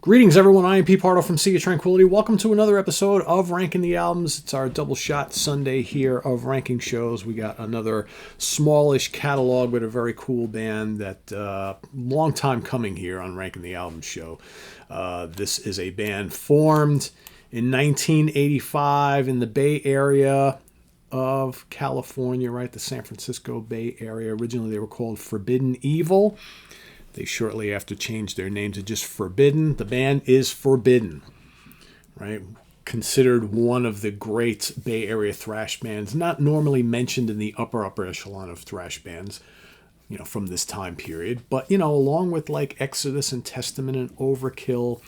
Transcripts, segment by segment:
Greetings, everyone. I am Pete Pardo from Sea of Tranquility. Welcome to another episode of Ranking the Albums. It's our double shot Sunday here of ranking shows. We got another smallish catalog with a very cool band that long time coming here on Ranking the Albums show. This is a band formed in 1985 in the Bay Area of California, right? The San Francisco Bay Area. Originally, they were called Forbidden Evil. They shortly after changed their name to just Forbidden. The band is Forbidden, right? Considered one of the great Bay Area thrash bands, not normally mentioned in the upper echelon of thrash bands, from this time period. But, along with like Exodus and Testament and Overkill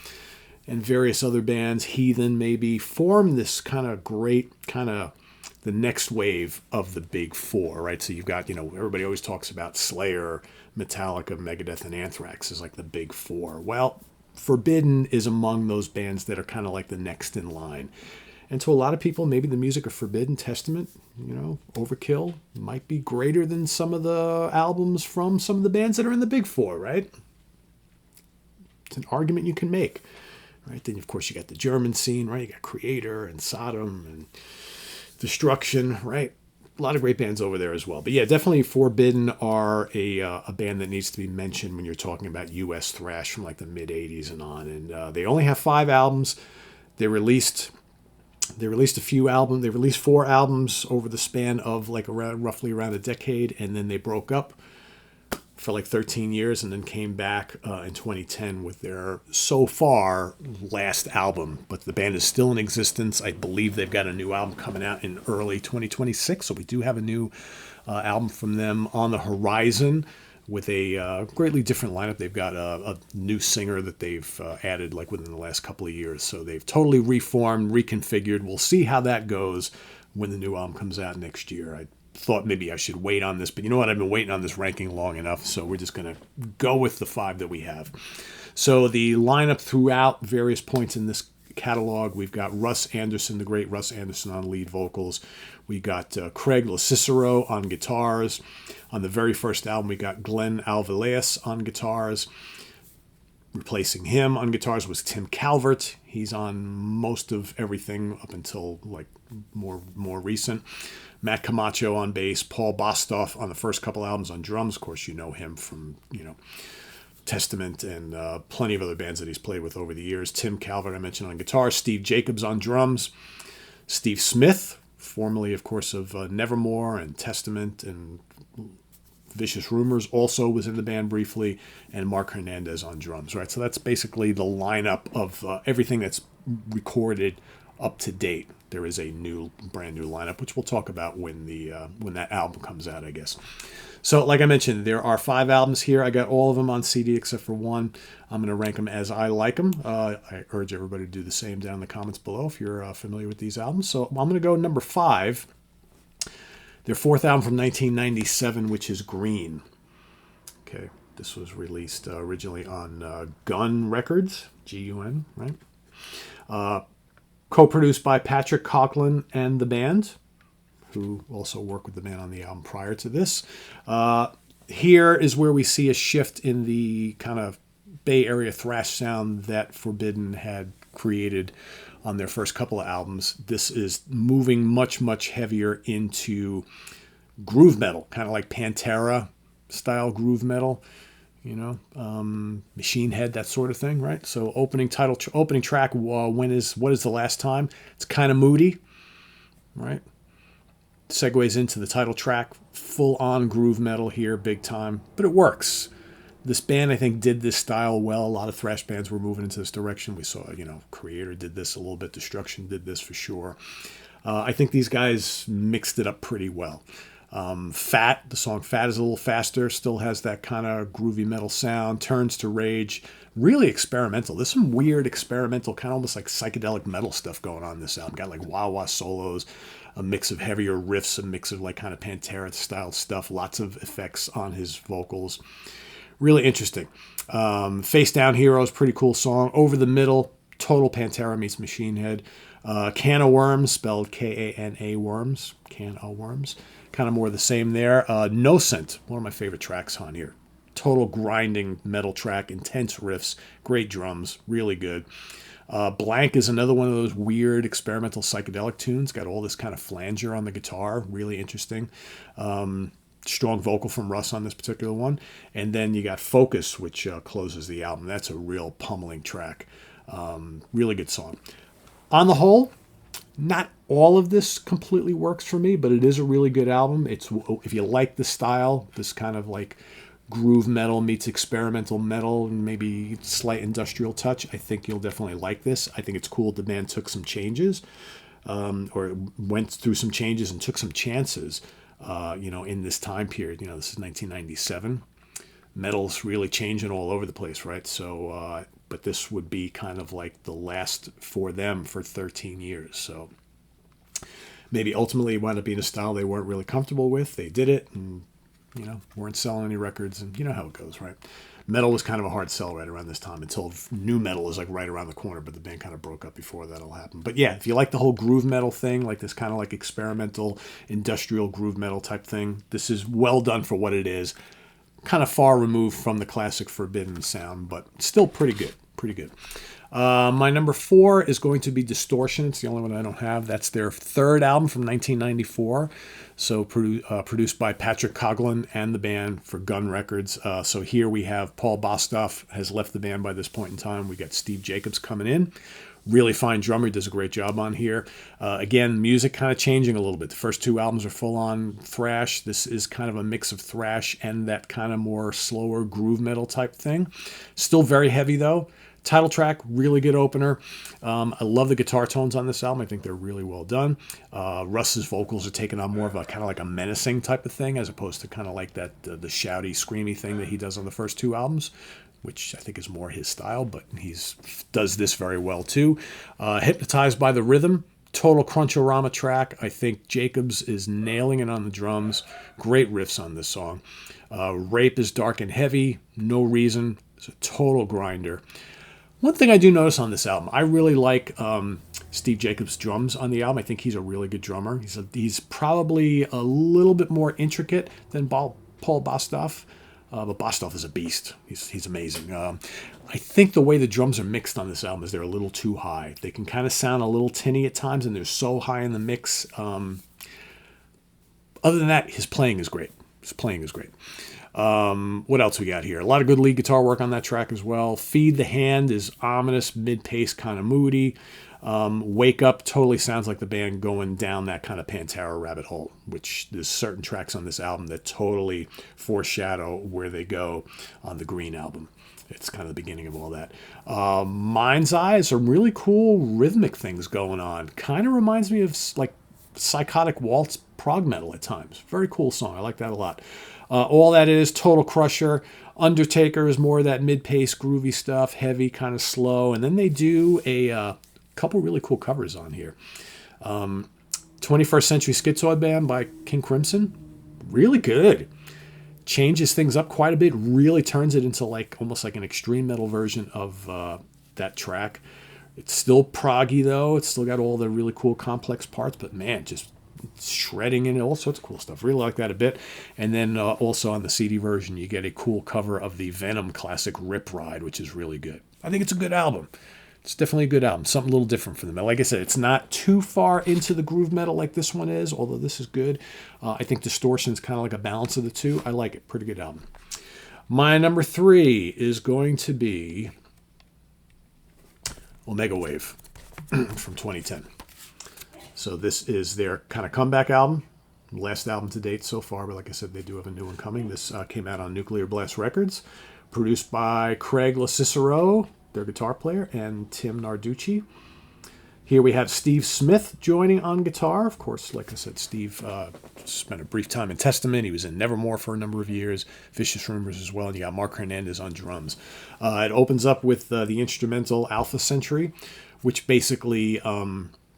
and various other bands, Heathen maybe, formed this kind of great the next wave of the big four, right? So you've got, everybody always talks about Slayer, Metallica, Megadeth, and Anthrax is like the big four. Well, Forbidden is among those bands that are kind of like the next in line. And to a lot of people, maybe the music of Forbidden, Testament, Overkill might be greater than some of the albums from some of the bands that are in the big four, right? It's an argument you can make, right? Then, of course, you got the German scene, right? You got Creator and Sodom and Destruction, right? A lot of great bands over there as well. But yeah, definitely Forbidden are a band that needs to be mentioned when you're talking about U.S. thrash from like the mid-'80s and on. And they only have 5 albums. They released a few albums. They released 4 albums over the span of like roughly around a decade. And then they broke up for like 13 years and then came back in 2010 with their so far last album. But the band is still in existence. I believe they've got a new album coming out in early 2026. So we do have a new album from them on the horizon with a greatly different lineup. They've got a new singer that they've added like within the last couple of years. So they've totally reformed, reconfigured. We'll see how that goes when the new album comes out next year. I thought maybe I should wait on this, but you know what? I've been waiting on this ranking long enough, so we're just going to go with the 5 that we have. So the lineup throughout various points in this catalog, we've got Russ Anderson, the great Russ Anderson on lead vocals. We got Craig LoCicero on guitars. On the very first album, we got Glenn Alvarez on guitars. Replacing him on guitars was Tim Calvert. He's on most of everything up until like more recent. Matt Camacho on bass, Paul Bostoff on the first couple albums on drums. Of course, you know him from, Testament and plenty of other bands that he's played with over the years. Tim Calvert, I mentioned, on guitar. Steve Jacobs on drums. Steve Smith, formerly, of course, of Nevermore and Testament and Vicious Rumors, also was in the band briefly. And Mark Hernandez on drums, right? So that's basically the lineup of everything that's recorded up to date. There is a brand new lineup, which we'll talk about when that album comes out, I guess. So, like I mentioned, there are 5 albums here. I got all of them on CD except for one. I'm going to rank them as I like them. I urge everybody to do the same down in the comments below if you're familiar with these albums. So, I'm going to go number 5. Their 4th album from 1997, which is Green. Okay, this was released originally on Gun Records, G-U-N, right? Co-produced by Patrick Coughlin and the band, who also worked with the band on the album prior to this. Here is where we see a shift in the kind of Bay Area thrash sound that Forbidden had created on their first couple of albums. This is moving much, much heavier into groove metal, kind of like Pantera style groove metal. Machine Head, that sort of thing, right? So opening track, what is the last time? It's kind of moody, right? Segues into the title track, full on groove metal here, big time, but it works. This band, I think, did this style well. A lot of thrash bands were moving into this direction. We saw, Creator did this a little bit. Destruction did this for sure. I think these guys mixed it up pretty well. The song Fat is a little faster, still has that kind of groovy metal sound, turns to rage, really experimental. There's some weird experimental, kind of almost like psychedelic metal stuff going on in this album. Got like wah-wah solos, a mix of heavier riffs, a mix of like kind of Pantera style stuff, lots of effects on his vocals. Really interesting. Face Down Heroes, pretty cool song. Over the Middle, total Pantera meets Machine Head. Can of Worms, spelled K-A-N-A Can of Worms. Kind of more of the same there. Nocent, one of my favorite tracks on here. total grinding metal track, intense riffs, great drums, really good. Blank is another one of those weird experimental psychedelic tunes. Got all this kind of flanger on the guitar, really interesting. Strong vocal from Russ on this particular one. And then you got Focus, which closes the album. That's a real pummeling track. Really good song. On the whole, not all of this completely works for me, but it is a really good album. It's, if you like the style, this kind of like groove metal meets experimental metal and maybe slight industrial touch, I think you'll definitely like this. I think it's cool the band took some changes, or went through some changes and took some chances, in this time period. This is 1997. Metal's really changing all over the place, right? So, but this would be kind of like the last for them for 13 years. So maybe ultimately it wound up being a style they weren't really comfortable with. They did it and, weren't selling any records, and you know how it goes, right? Metal was kind of a hard sell right around this time until new metal is like right around the corner, but the band kind of broke up before that'll happen. But yeah, if you like the whole groove metal thing, like this kind of like experimental industrial groove metal type thing, this is well done for what it is. Kind of far removed from the classic Forbidden sound, but still pretty good. Pretty good. My number 4 is going to be Distortion. It's the only one I don't have. That's their third album from 1994. So produced by Patrick Coughlin and the band for Gun Records. So here we have Paul Bostaph has left the band by this point in time. We got Steve Jacobs coming in. Really fine drummer. He does a great job on here. Again, music kind of changing a little bit. The first 2 albums are full-on thrash. This is kind of a mix of thrash and that kind of more slower groove metal type thing. Still very heavy, though. Title track, really good opener. I love the guitar tones on this album. I think they're really well done. Russ's vocals are taking on more of a kind of like a menacing type of thing, as opposed to kind of like that the shouty, screamy thing that he does on the first 2 albums, which I think is more his style, but he does this very well too. Hypnotized by the Rhythm, total crunchorama track. I think Jacobs is nailing it on the drums. Great riffs on this song. Rape is dark and heavy, no reason. It's a total grinder. One thing I do notice on this album, I really like Steve Jacobs' drums on the album. I think he's a really good drummer. He's probably a little bit more intricate than Paul Bostaph, but Bostaph is a beast. He's amazing. I think the way the drums are mixed on this album is they're a little too high. They can kind of sound a little tinny at times, and they're so high in the mix. Other than that, his playing is great. What else we got here? A lot of good lead guitar work on that track as well. Feed the Hand is ominous, mid-pace, kind of moody. Wake Up totally sounds like the band going down that kind of Pantera rabbit hole, which there's certain tracks on this album that totally foreshadow where they go on the Green album. It's kind of the beginning of all that. Mind's Eye, some really cool rhythmic things going on. Kind of reminds me of like psychotic waltz prog metal at times. Very cool song. I like that a lot. All That Is, Total Crusher. Undertaker is more of that mid-pace, groovy stuff, heavy, kind of slow. And then they do a couple really cool covers on here. 21st Century Schizoid Band by King Crimson. Really good. Changes things up quite a bit. Really turns it into like almost like an extreme metal version of that track. It's still proggy, though. It's still got all the really cool complex parts. But, man, just shredding in all sorts of cool stuff. Really like that a bit. And then also on the CD version, you get a cool cover of the Venom classic Rip Ride, which is really good. I think it's a good album. It's definitely a good album. Something a little different from them. Like I said, it's not too far into the groove metal like this one is, although this is good. I think Distortion is kind of like a balance of the two. I like it. Pretty good album. My number 3 is going to be Omega Wave from 2010. So this is their kind of comeback album. Last album to date so far, but like I said, they do have a new one coming. This came out on Nuclear Blast Records. Produced by Craig LaCicero, their guitar player, and Tim Narducci. Here we have Steve Smith joining on guitar. Of course, like I said, Steve spent a brief time in Testament. He was in Nevermore for a number of years, Vicious Rumors as well, and you got Mark Hernandez on drums. It opens up with the instrumental Alpha Century, which basically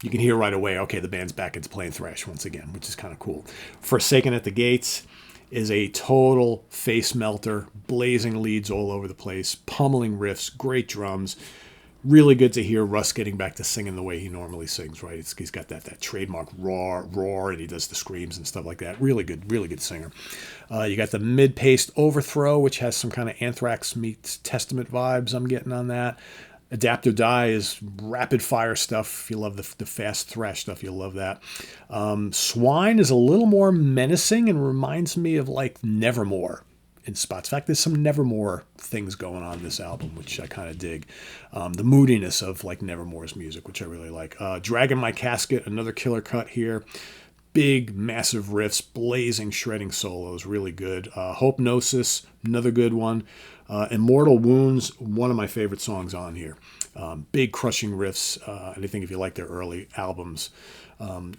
you can hear right away, okay, the band's back into playing thrash once again, which is kind of cool. Forsaken at the Gates is a total face melter, blazing leads all over the place, pummeling riffs, great drums. Really good to hear Russ getting back to singing the way he normally sings, right? He's got that trademark roar, and he does the screams and stuff like that. Really good singer. You got the mid-paced Overthrow, which has some kind of Anthrax meets Testament vibes I'm getting on that. Adapt or Die is rapid fire stuff. If you love the fast thrash stuff, you'll love that. Swine is a little more menacing and reminds me of like Nevermore in spots. In fact, there's some Nevermore things going on this album, which I kind of dig. The moodiness of like Nevermore's music, which I really like. Dragging My Casket, another killer cut here. Big, massive riffs, blazing, shredding solos, really good. Hopnosis, another good one. Immortal Wounds, one of my favorite songs on here. Big, crushing riffs, and I think if you like their early albums,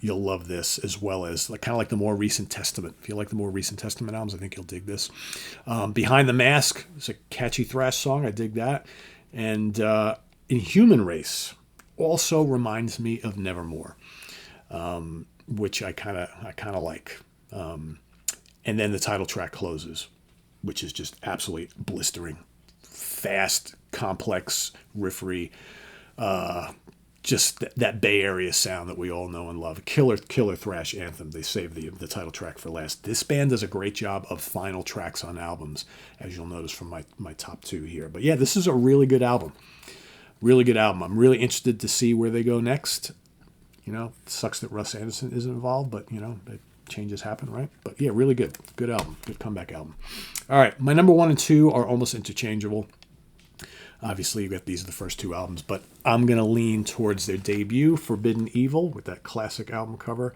you'll love this, as well as kind of like the more recent Testament. If you like the more recent Testament albums, I think you'll dig this. Behind the Mask is a catchy thrash song. I dig that. And Inhuman Race also reminds me of Nevermore, which I kind of like. And then the title track closes, which is just absolutely blistering, fast, complex, riffery. Just that Bay Area sound that we all know and love. Killer thrash anthem. They saved the title track for last. This band does a great job of final tracks on albums, as you'll notice from my top two here. But yeah, this is a really good album. Really good album. I'm really interested to see where they go next. You know, it sucks that Russ Anderson isn't involved, but, you know, changes happen, right? But yeah, really good. Good album. Good comeback album. All right, my number 1 and 2 are almost interchangeable. Obviously, you got these are the first two albums, but I'm going to lean towards their debut, Forbidden Evil, with that classic album cover,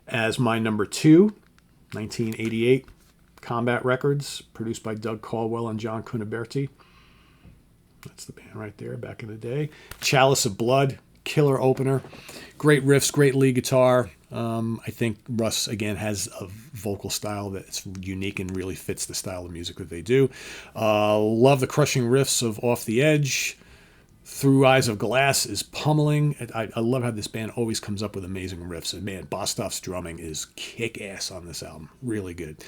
as my number 2, 1988, Combat Records, produced by Doug Caldwell and John Cuniberti. That's the band right there, back in the day. Chalice of Blood, killer opener. Great riffs, great lead guitar. I think Russ, again, has a vocal style that's unique and really fits the style of music that they do. Love the crushing riffs of Off the Edge. Through Eyes of Glass is pummeling. I love how this band always comes up with amazing riffs. And man, Bostof's drumming is kick-ass on this album. Really good.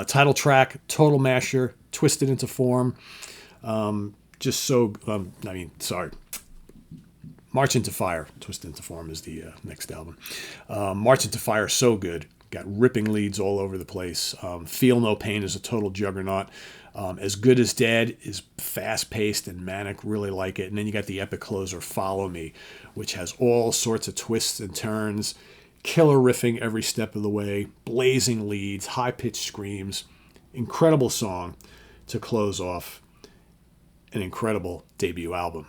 Title track, Total Masher, Twisted into Form. March into Fire, Twisted into Form is the next album. March into Fire, so good. Got ripping leads all over the place. Feel No Pain is a total juggernaut. As Good as Dead is fast-paced and manic, really like it. And then you got the epic closer, Follow Me, which has all sorts of twists and turns, killer riffing every step of the way, blazing leads, high-pitched screams. Incredible song to close off an incredible debut album.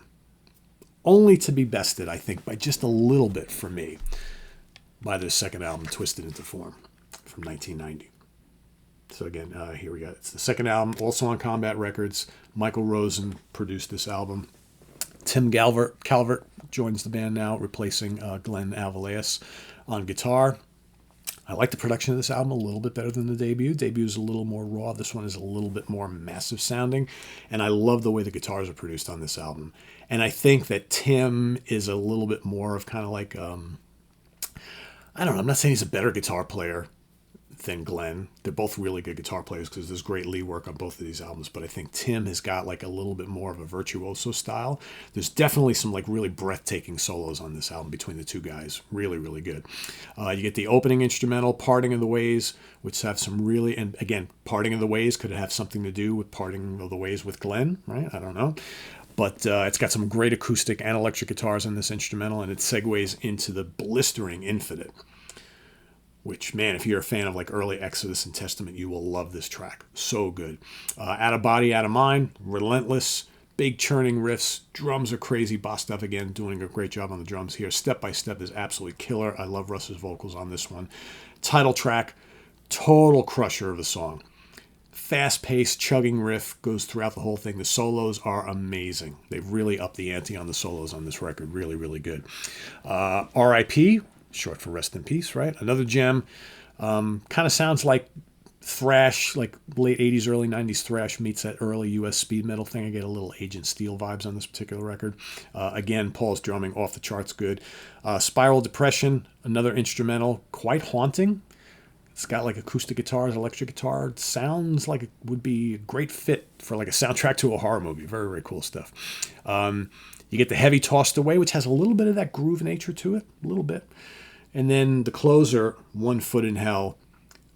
Only to be bested, I think, by just a little bit for me by their second album, Twisted into Form, from 1990. So again, here we go. It's the second album, also on Combat Records. Michael Rosen produced this album. Tim Calvert joins the band now, replacing Glenn Avalias on guitar. I like the production of this album a little bit better than the debut. Debut is a little more raw. This one is a little bit more massive sounding. And I love the way the guitars are produced on this album. And I think that Tim is a little bit more of kind of like, I don't know, I'm not saying he's a better guitar player than Glenn. They're both really good guitar players because there's great lead work on both of these albums. But I think Tim has got like a little bit more of a virtuoso style. There's definitely some like really breathtaking solos on this album between the two guys. Really, really good. You get the opening instrumental, Parting of the Ways, which have some really, and again, Parting of the Ways could have something to do with Parting of the Ways with Glenn, right? I don't know. But it's got some great acoustic and electric guitars on this instrumental, and it segues into the blistering Infinite, which, man, if you're a fan of like early Exodus and Testament, you will love this track. So good. Out of Body, Out of Mind, Relentless, big churning riffs, drums are crazy. Bostov, again, doing a great job on the drums here. Step by Step is absolutely killer. I love Russ's vocals on this one. Title track, total crusher of a song. Fast-paced, chugging riff goes throughout the whole thing. The solos are amazing. They've really upped the ante on the solos on this record. Really, really good. R.I.P., short for Rest in Peace, right? Another gem. Kind of sounds like thrash, like late 80s, early 90s thrash meets that early U.S. speed metal thing. I get a little Agent Steel vibes on this particular record. Again, Paul's drumming off the charts good. Spiral Depression, another instrumental, quite haunting. It's got like acoustic guitars, electric guitar. It sounds like it would be a great fit for like a soundtrack to a horror movie. Very, very cool stuff. You get the Heavy Tossed Away, which has a little bit of that groove nature to it, a little bit. And then the closer, One Foot in Hell,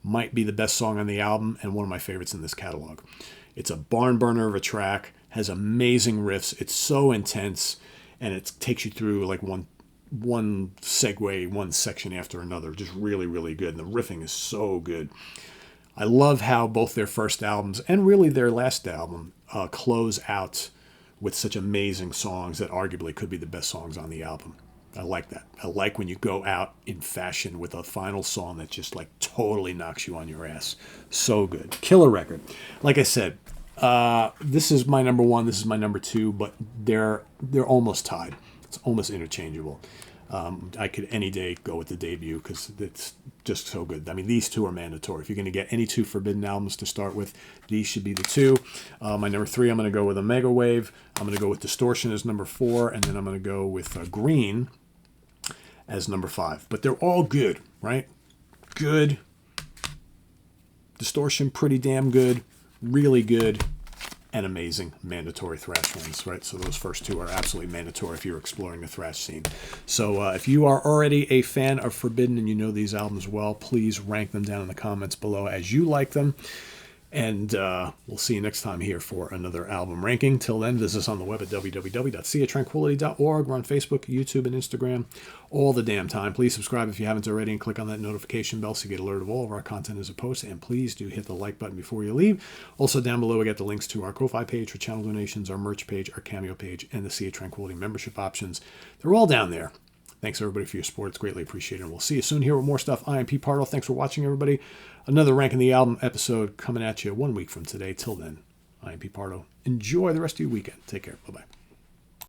might be the best song on the album and one of my favorites in this catalog. It's a barn burner of a track, has amazing riffs. It's so intense, and it takes you through like one segue, one section after another. Just really, really good. And the riffing is so good. I love how both their first albums and really their last album close out with such amazing songs that arguably could be the best songs on the album. I like that. I like when you go out in fashion with a final song that just like totally knocks you on your ass. So good. Killer record. Like I said, this is my number one. This is my number two, but they're almost tied. It's almost interchangeable. I could any day go with the debut because it's just so good. I mean, these two are mandatory. If you're going to get any two Forbidden albums to start with, these should be the two. My number three, I'm going to go with Omega Wave. I'm going to go with Distortion as number four, and then I'm going to go with Green as number five. But they're all good, right? Good. Distortion, pretty damn good. Really good. And amazing mandatory thrash ones, right? So those first two are absolutely mandatory if you're exploring the thrash scene. So if you are already a fan of Forbidden and you know these albums well, please rank them down in the comments below as you like them. And we'll see you next time here for another album ranking. Till then, visit us on the web at www.seatranquility.org. We're on Facebook, YouTube, and Instagram all the damn time. Please subscribe if you haven't already and click on that notification bell so you get alerted of all of our content as a post. And please do hit the like button before you leave. Also, down below, we got the links to our Ko-Fi page for channel donations, our merch page, our Cameo page, and the Sea of Tranquility membership options. They're all down there. Thanks, everybody, for your support. It's greatly appreciated. And we'll see you soon here with more stuff. I am Pete Pardo. Thanks for watching, everybody. Another Ranking the Album episode coming at you 1 week from today. Till then, I am Pete Pardo. Enjoy the rest of your weekend. Take care. Bye-bye.